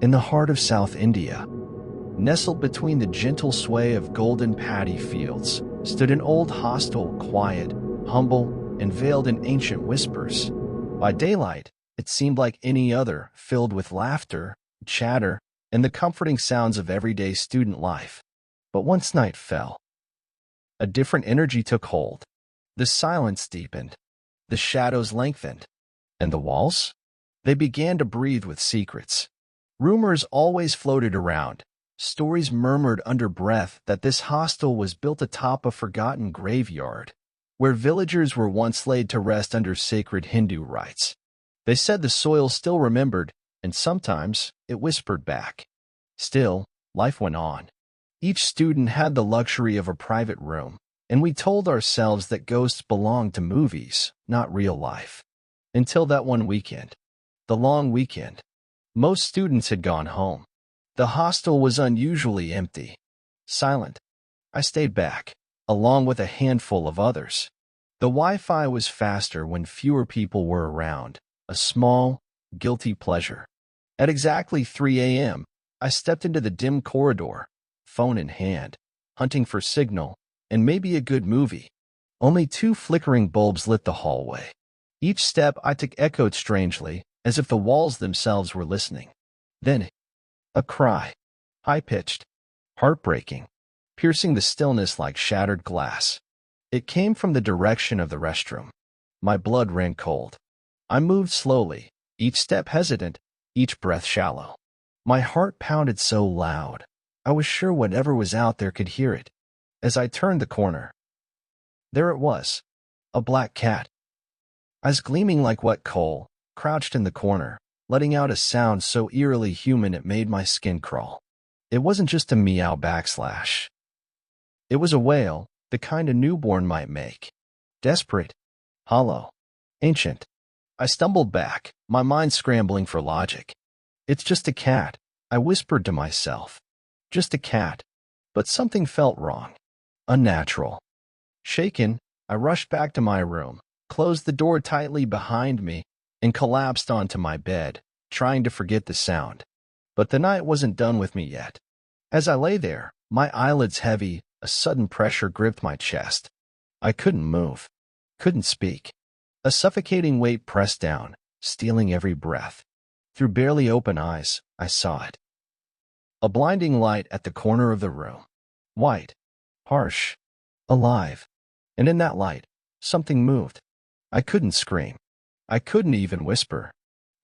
in the heart of South India. Nestled between the gentle sway of golden paddy fields, stood an old hostel, quiet, humble, and veiled in ancient whispers. By daylight, it seemed like any other, filled with laughter, chatter, and the comforting sounds of everyday student life. But once night fell, a different energy took hold. The silence deepened, the shadows lengthened, and the walls? They began to breathe with secrets. Rumors always floated around. Stories murmured under breath that this hostel was built atop a forgotten graveyard, where villagers were once laid to rest under sacred Hindu rites. They said the soil still remembered, and sometimes it whispered back. Still, life went on. Each student had the luxury of a private room, and we told ourselves that ghosts belonged to movies, not real life. Until that one weekend. The long weekend. Most students had gone home. The hostel was unusually empty. Silent. I stayed back, along with a handful of others. The Wi-Fi was faster when fewer people were around, a small, guilty pleasure. At exactly 3 a.m., I stepped into the dim corridor, phone in hand, hunting for signal, and maybe a good movie. Only 2 flickering bulbs lit the hallway. Each step I took echoed strangely, as if the walls themselves were listening. Then, a cry, high-pitched, heartbreaking, piercing the stillness like shattered glass. It came from the direction of the restroom. My blood ran cold. I moved slowly, each step hesitant, each breath shallow. My heart pounded so loud, I was sure whatever was out there could hear it. As I turned the corner, there it was, a black cat. Eyes gleaming like wet coal, crouched in the corner, letting out a sound so eerily human it made my skin crawl. It wasn't just a meow backslash. It was a wail, the kind a newborn might make. Desperate, hollow, ancient. I stumbled back, my mind scrambling for logic. It's just a cat, I whispered to myself. Just a cat. But something felt wrong. Unnatural. Shaken, I rushed back to my room, closed the door tightly behind me, and collapsed onto my bed, trying to forget the sound. But the night wasn't done with me yet. As I lay there, my eyelids heavy, a sudden pressure gripped my chest. I couldn't move, couldn't speak. A suffocating weight pressed down, stealing every breath. Through barely open eyes, I saw it. A blinding light at the corner of the room. White, harsh, alive. And in that light, something moved. I couldn't scream. I couldn't even whisper.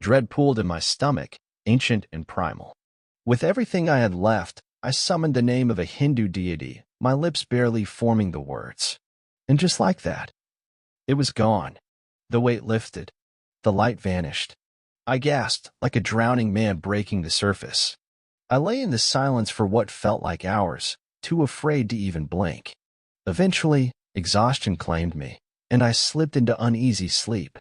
Dread pooled in my stomach, ancient and primal. With everything I had left, I summoned the name of a Hindu deity, my lips barely forming the words. And just like that, it was gone. The weight lifted. The light vanished. I gasped, like a drowning man breaking the surface. I lay in the silence for what felt like hours, too afraid to even blink. Eventually, exhaustion claimed me, and I slipped into uneasy sleep.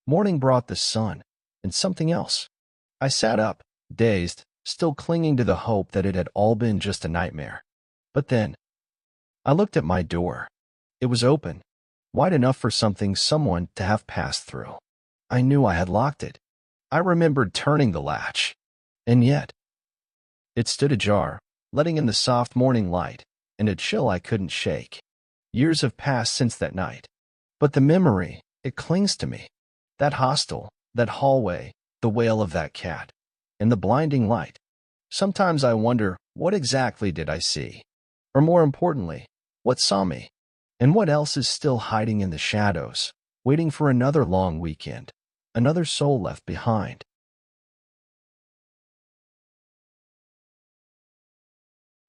Morning brought the sun, and something else. I sat up, dazed, still clinging to the hope that it had all been just a nightmare. But then, I looked at my door. It was open, wide enough for someone to have passed through. I knew I had locked it. I remembered turning the latch. And yet, it stood ajar, letting in the soft morning light, and a chill I couldn't shake. Years have passed since that night. But the memory, it clings to me. That hostel, that hallway, the wail of that cat, and the blinding light. Sometimes I wonder, what exactly did I see? Or more importantly, what saw me? And what else is still hiding in the shadows, waiting for another long weekend, another soul left behind?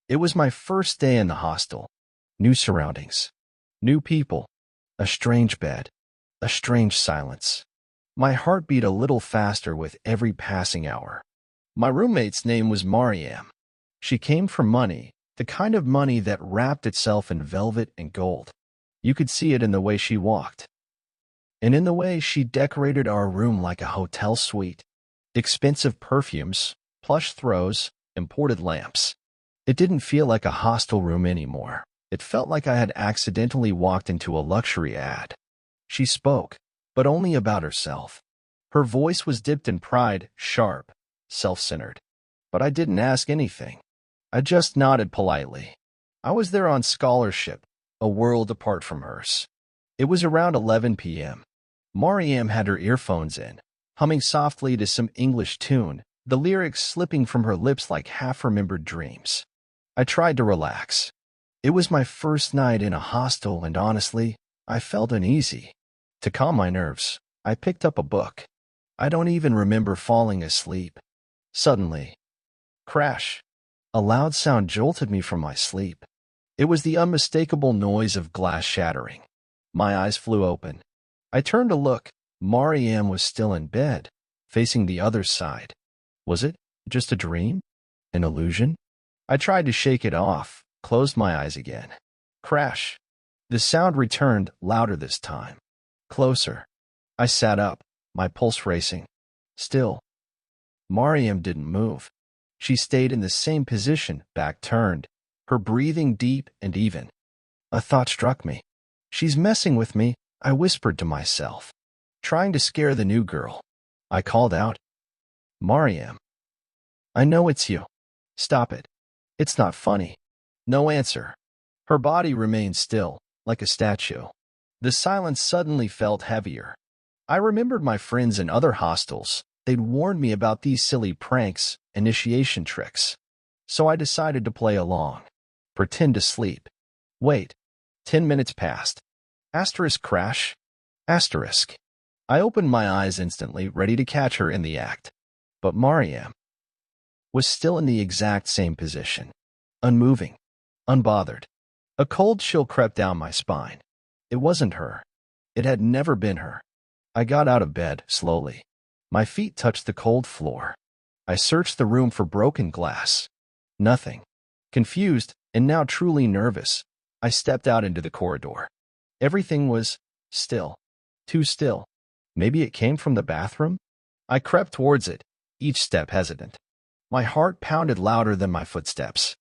It was my first day in the hostel. New surroundings, new people, a strange bed, a strange silence. My heart beat a little faster with every passing hour. My roommate's name was Mariam. She came from money, the kind of money that wrapped itself in velvet and gold. You could see it in the way she walked, and in the way she decorated our room like a hotel suite. Expensive perfumes, plush throws, imported lamps. It didn't feel like a hostel room anymore. It felt like I had accidentally walked into a luxury ad. She spoke, but only about herself. Her voice was dipped in pride, sharp, self-centered. but I didn't ask anything. I just nodded politely. I was there on scholarship, a world apart from hers. It was around 11 p.m. Mariam had her earphones in, humming softly to some English tune, the lyrics slipping from her lips like half-remembered dreams. I tried to relax. It was my first night in a hostel, and honestly, I felt uneasy. To calm my nerves, I picked up a book. I don't even remember falling asleep. Suddenly, crash! A loud sound jolted me from my sleep. It was the unmistakable noise of glass shattering. My eyes flew open. I turned to look. Mariam was still in bed, facing the other side. Was it just a dream? An illusion? I tried to shake it off, closed my eyes again. Crash! The sound returned, louder this time. Closer. I sat up, my pulse racing. Still. Mariam didn't move. She stayed in the same position, back turned, her breathing deep and even. A thought struck me. She's messing with me, I whispered to myself, trying to scare the new girl. I called out, Mariam. I know it's you. Stop it. It's not funny. No answer. Her body remained still, like a statue. The silence suddenly felt heavier. I remembered my friends in other hostels. They'd warned me about these silly pranks, initiation tricks. So I decided to play along. Pretend to sleep. Wait. 10 minutes passed. Asterisk crash. Asterisk. I opened my eyes instantly, ready to catch her in the act. But Mariam was still in the exact same position. Unmoving. Unbothered. A cold chill crept down my spine. It wasn't her. It had never been her. I got out of bed, slowly. My feet touched the cold floor. I searched the room for broken glass. Nothing. Confused, and now truly nervous, I stepped out into the corridor. Everything was still. Too still. Maybe it came from the bathroom? I crept towards it, each step hesitant. My heart pounded louder than my footsteps.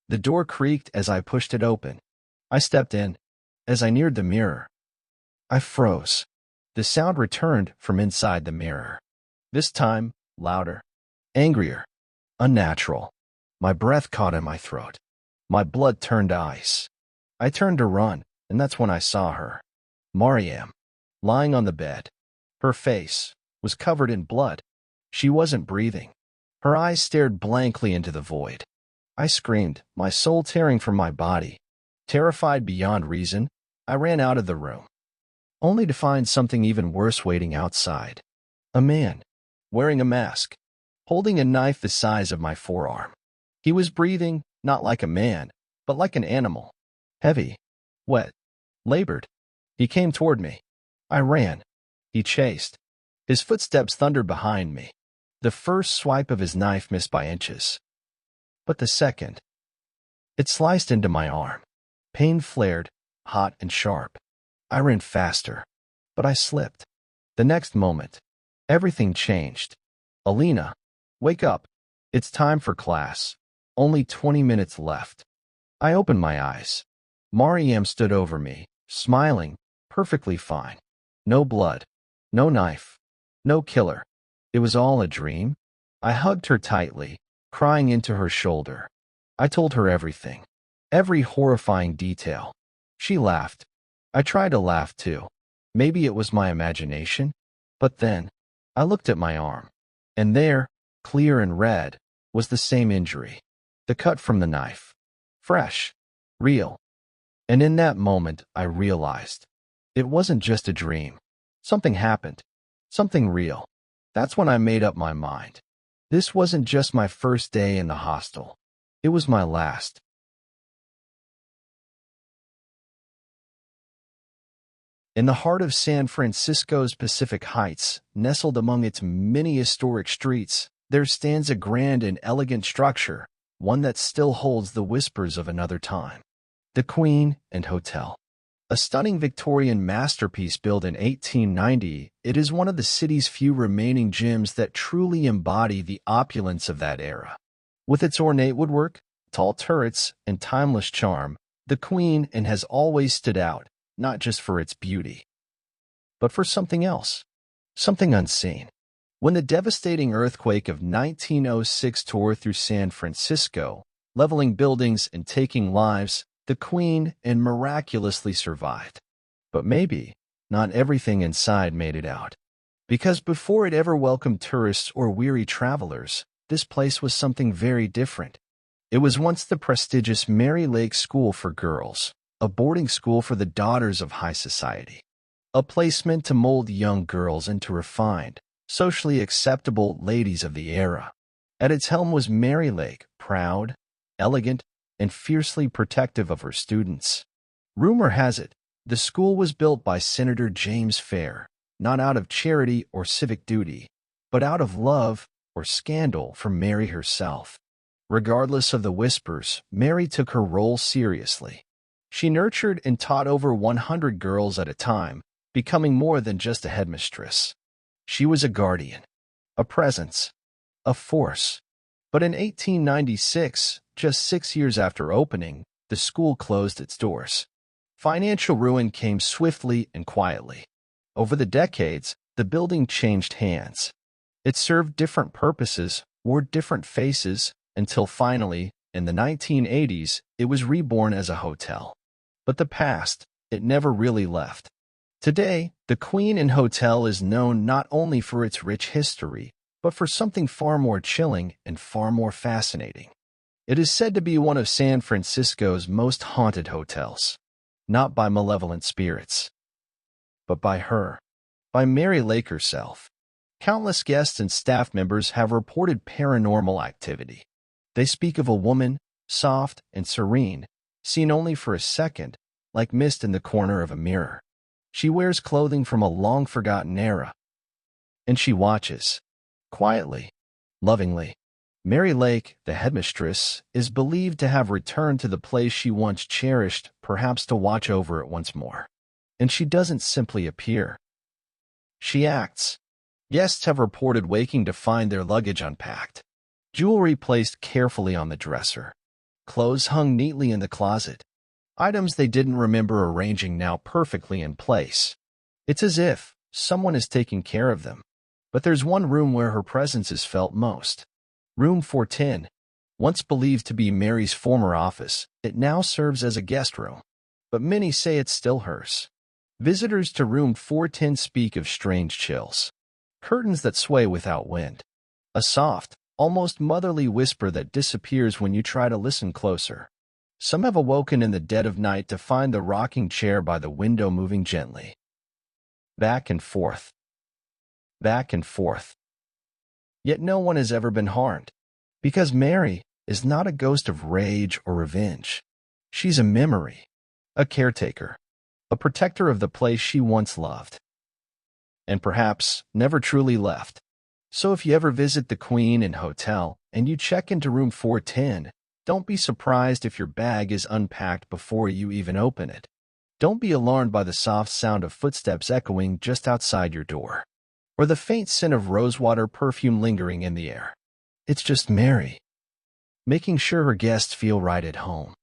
The door creaked as I pushed it open. I stepped in. As I neared the mirror, I froze. The sound returned from inside the mirror. This time, louder, angrier, unnatural. My breath caught in my throat. My blood turned to ice. I turned to run, and that's when I saw her. Mariam, lying on the bed. Her face was covered in blood. She wasn't breathing. Her eyes stared blankly into the void. I screamed, my soul tearing from my body. Terrified beyond reason, I ran out of the room, only to find something even worse waiting outside. A man, wearing a mask, holding a knife the size of my forearm. He was breathing, not like a man, but like an animal. Heavy, wet, labored. He came toward me. I ran. He chased. His footsteps thundered behind me. The first swipe of his knife missed by inches. But the second, it sliced into my arm. Pain flared, hot and sharp. I ran faster, but I slipped. The next moment, everything changed. Alina, wake up. It's time for class. Only 20 minutes left. I opened my eyes. Mariam stood over me, smiling, perfectly fine. No blood, no knife, no killer. It was all a dream. I hugged her tightly, crying into her shoulder. I told her everything, every horrifying detail. She laughed. I tried to laugh too. Maybe it was my imagination. But then, I looked at my arm. And there, clear and red, was the same injury. The cut from the knife. Fresh. Real. And in that moment, I realized it wasn't just a dream. Something happened. Something real. That's when I made up my mind. This wasn't just my first day in the hostel. It was my last. In the heart of San Francisco's Pacific Heights, nestled among its many historic streets, there stands a grand and elegant structure, one that still holds the whispers of another time. The Queen and Hotel. A stunning Victorian masterpiece built in 1890, it is one of the city's few remaining gems that truly embody the opulence of that era. With its ornate woodwork, tall turrets, and timeless charm, the Queen and has always stood out, not just for its beauty, but for something else, something unseen. When the devastating earthquake of 1906 tore through San Francisco, leveling buildings and taking lives, the Queen and miraculously survived. But maybe not everything inside made it out. Because before it ever welcomed tourists or weary travelers, this place was something very different. It was once the prestigious Mary Lake School for Girls, a boarding school for the daughters of high society. A place meant to mold young girls into refined, socially acceptable ladies of the era. At its helm was Mary Lake, proud, elegant, and fiercely protective of her students. Rumor has it, the school was built by Senator James Fair, not out of charity or civic duty, but out of love or scandal for Mary herself. Regardless of the whispers, Mary took her role seriously. She nurtured and taught over 100 girls at a time, becoming more than just a headmistress. She was a guardian, a presence, a force. But in 1896, just 6 years after opening, the school closed its doors. Financial ruin came swiftly and quietly. Over the decades, the building changed hands. It served different purposes, wore different faces, until finally, in the 1980s, it was reborn as a hotel. But the past, it never really left. Today, the Queen and Hotel is known not only for its rich history, but for something far more chilling and far more fascinating. It is said to be one of San Francisco's most haunted hotels. Not by malevolent spirits, but by her, by Mary Lake herself. Countless guests and staff members have reported paranormal activity. They speak of a woman, soft and serene, seen only for a second, like mist in the corner of a mirror. She wears clothing from a long-forgotten era. And she watches, quietly, lovingly. Mary Lake, the headmistress, is believed to have returned to the place she once cherished, perhaps to watch over it once more. And she doesn't simply appear. She acts. Guests have reported waking to find their luggage unpacked, jewelry placed carefully on the dresser, clothes hung neatly in the closet, items they didn't remember arranging now perfectly in place. It's as if someone is taking care of them. But there's one room where her presence is felt most. Room 410, once believed to be Mary's former office, it now serves as a guest room. But many say it's still hers. Visitors to room 410 speak of strange chills, curtains that sway without wind, a soft, almost motherly whisper that disappears when you try to listen closer. Some have awoken in the dead of night to find the rocking chair by the window moving gently. Back and forth. Back and forth. Yet no one has ever been harmed, because Mary is not a ghost of rage or revenge. She's a memory, a caretaker, a protector of the place she once loved, and perhaps never truly left. So if you ever visit the Queen and Hotel and you check into room 410, don't be surprised if your bag is unpacked before you even open it. Don't be alarmed by the soft sound of footsteps echoing just outside your door, or the faint scent of rosewater perfume lingering in the air. It's just Mary, making sure her guests feel right at home.